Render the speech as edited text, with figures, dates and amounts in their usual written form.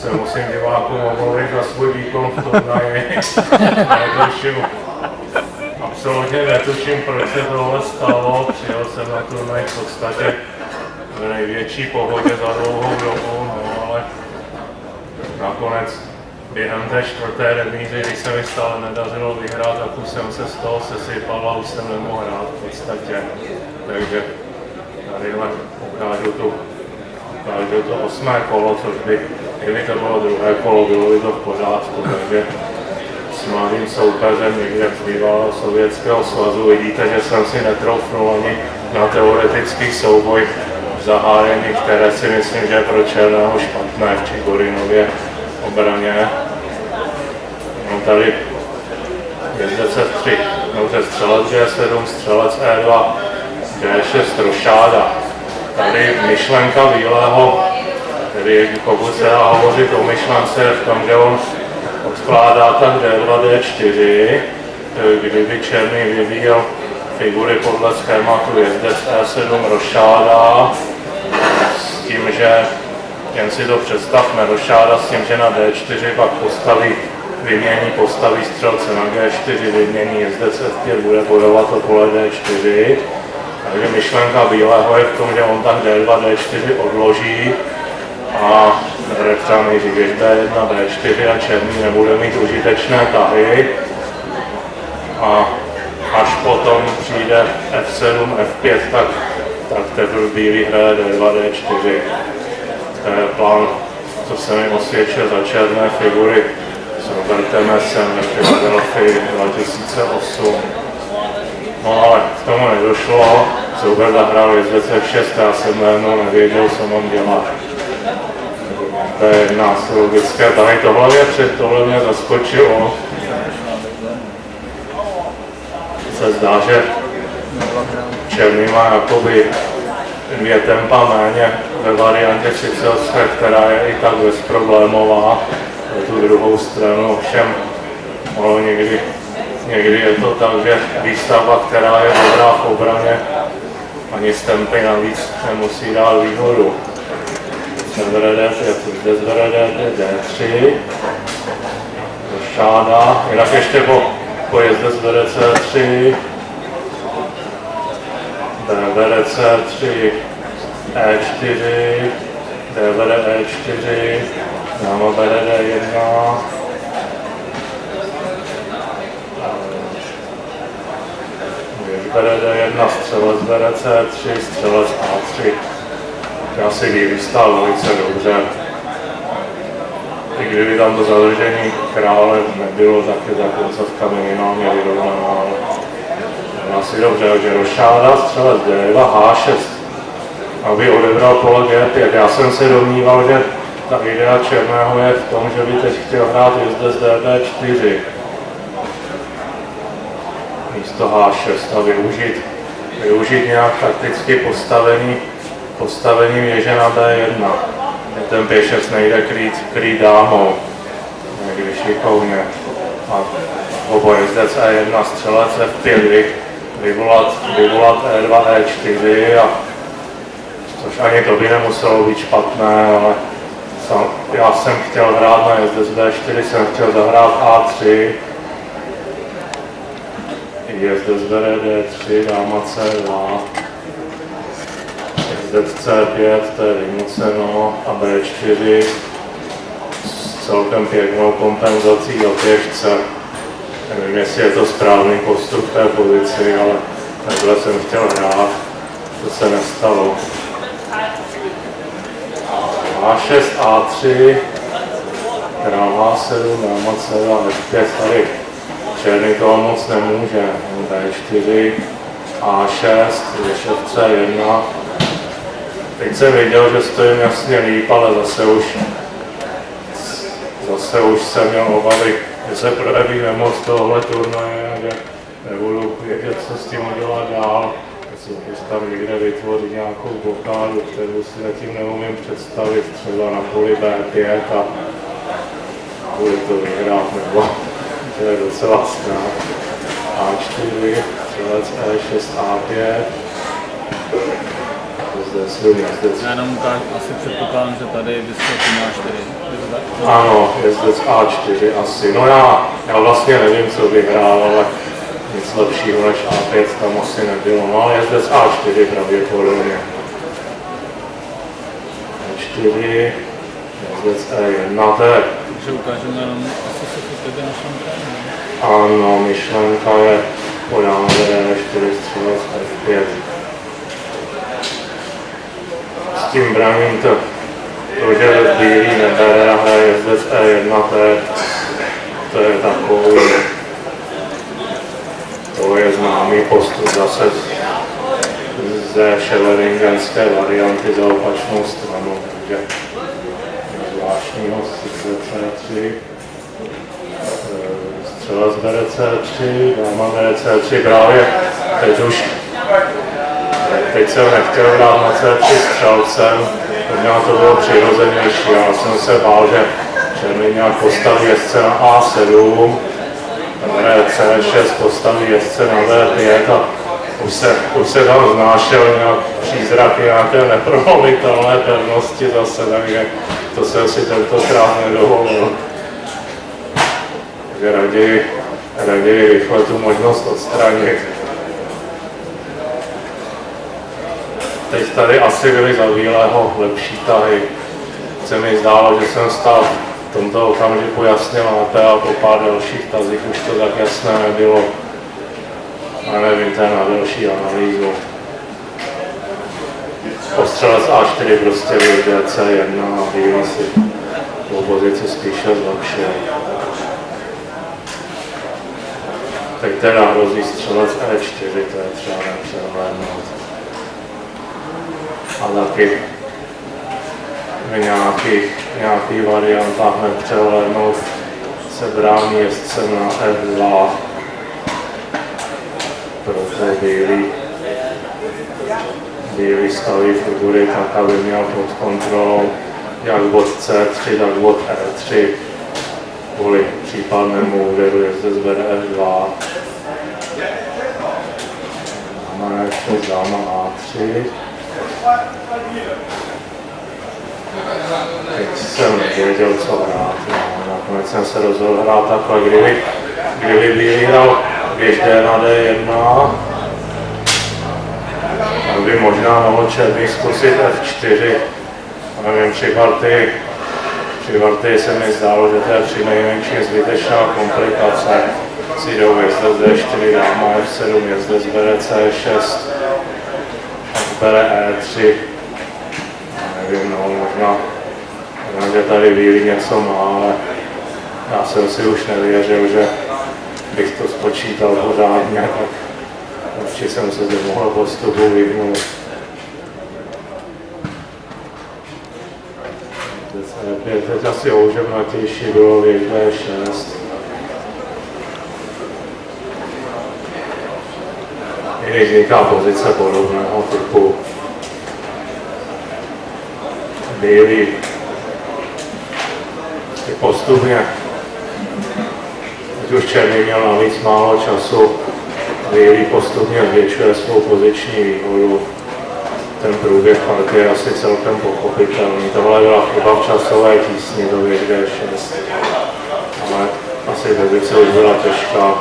se musím divákům omluvit za svůj výkon v turnaji. Absolutně netuším, proč se tohle stalo. Přijel jsem na turnaj v podstatě v největší pohodě za dlouhou dobu, no ale nakonec během té čtvrté remízy, když se mi stále nedařilo vyhrát, tak už jsem se z toho sesypal a už jsem nemohl hrát v podstatě. Takže tadyhle ukážu to 8. kolo, což by, kdyby to bylo druhé kolo, bylo by to v pořádku. Takže s mladým soupeřem někde z bývalého Sovětského svazu vidíte, že jsem si netroufnul ani na teoretický souboj v zahájení, které si myslím, že je pro černého špatné v Čigorinově obraně. No tady jezdec F3, dobře, střelec G7, střelec E2, D6, rošáda. Tady myšlenka bílého, tedy pokud se dá hovořit o myšlence, je v tom, že on odkládá tak D2, D4, kdyby černý vyvíjel figury podle schématu jezdec E7, rošáda, s tím, že jen si to představme, rošáda s tím, že na D4 pak postaví střelce na G4, vymění jezdec F5, bude bodovat to pole D4. Takže myšlenka bílého je v tom, že on tak D2, D4 odloží a hraje třeba nejdřív B1, B4 a černý nebude mít užitečné tahy. A až potom přijde F7, F5, tak teprve bílý hraje D2, D4. To je plán, co se mi osvědčil za černé figury s Robertem Esem ve Philadelphii 2008. No ale k tomu nedošlo, Souber zahrál jezdec F6, já jsem najednou nevěděl, co mám dělat. To je jedna z logické tahy, tohle mě zaskočilo. Se zdá, že černý má jakoby 2 tempa méně ve variantě Sicilské, která je i tak bezproblémová. Na tu druhou stranu ovšem ono někdy je to tak, že výstavba, která je dobrá v obraně, ani z tempy navíc nemusí dát výhodu. Zbere D5, zde zbere D3, rošáda, jinak ještě po jezde zbere C3, D bere C3, E4, D bere E4, dáma bere D1, bere D1, střelec bere C3, střelec A3. Já si vystál velice dobře. I kdyby tam to zadržení krále nebylo, tak je ta koncovka minimálně vyrovnaná. Asi dobře, že rošáda, střelec D2, H6, aby odebral pole G5. Já jsem se domníval, že ta idea černého je v tom, že by teď chtěl hrát jezdec DB4 místo H6 a využít nějak takticky postavení věže na B1. Ten P6 nejde krýt dámou, když šikovně. A obo jezdec E1, střelec F5, vyvolat E2, E4, což ani to by nemuselo být špatné, ale já jsem chtěl hrát na jezdec B4, jsem chtěl zahrát A3, jezdec bere D3, dáma C2, jezdec C5, to je vynuceno, a B4 s celkem pěknou kompenzací do pěšce. Nevím, jestli je to správný postup v té pozici, ale takhle jsem chtěl hrát, to se nestalo. A6, A3, král A7, dáma C2, F5, tady černý toho moc nemůže. B4, A6, šef C1. Teď jsem viděl, že stojím jasně líp, ale zase už jsem měl obavy, že se projeví nemoc tohle turnaje, že nebudu vědět, co s tím udělat dál. Jestli tam někde vytvořit nějakou blokádu, kterou si zatím neumím představit, třeba na poli B5 a bude to vyhrát, nebo to je docela strach. A4, střelec E6, A5. Já jenom tak asi předpokládám, že tady vyskočí na 4. Ano, jezdec A4 asi. No já vlastně nevím, co vyhrál, ale nic lepšího než A5 tam asi nebylo. No ale jezdec A4 pravděpodobně. A4, jezdec E1, to je... Takže ukážeme jenom asi se to tebe myšlenka. Ano, myšlenka je podána D4 střelec F5. S tím braním to že bílý nebere a hraje jezdec E1, to je takový, to je známý postup zase ze ševeringenské varianty za opačnou stranu, takže zvláštního sice C3, střelec bere C3, dáma bere C3, právě teď jsem nechtěl hrát na C3 střelcem, možná to bylo přirozenější, já jsem se bál, že mi nějak postaví jezdce na A7, C6 postaví jezdce na D5 a už se tam znášel nějak přízrak nějaké neprolomitelné pevnosti zase, takže to jsem si tentokrát nedovolil. Takže raději rychle tu možnost odstranit. Teď tady asi byly za bílého lepší tahy. Se mi zdálo, že jsem stál v tomto okamžiku jasně lépe a po pár dalších tazích už to tak jasné nebylo. A nevím, to je na další analýzu. Postřelec A4 prostě vyjde C1 a bílý si tu pozici spíše zlepšil. Teď teda hrozí střelec E4, to je třeba nepřehlédnout. A taky v nějakých variantách nepřehlédnout se brání jezdcem na F2. Proto bílý staví figury tak, aby měl pod kontrolou jak bod C3, tak bod E3 kvůli případnému úderu jezdec bere F2. Dáma F6, dáma A3. Teď jsem nevěděl, co hrát. No, nakonec jsem se rozhodl hrát takhle, kdyby bílý hrál běž D na D1, tak by možná mohl černý zkusit F4. A nevím, při partii se mi zdálo, že to je přinejmenším zbytečná komplikace. Si jdou jezdec D4, dáma F7, jezdec bere C6, pak bere E3. Nevím, no, možná, že tady bílý něco má, ale já jsem si už nevěřil, že bych to spočítal pořádně, tak určitě jsem se zde mohl postupu vyhnout. Teď asi ouževnatější bylo věž D6. I vzniká pozice podobného typu. Bílý postupně, teď už černý měl navíc málo času, bílý postupně zvětšuje svou poziční výhodu. Ten průběh partie je asi celkem pochopitelný. Tohle byla chyba v časové tísni do věž D6, ale asi pozice už byla těžká.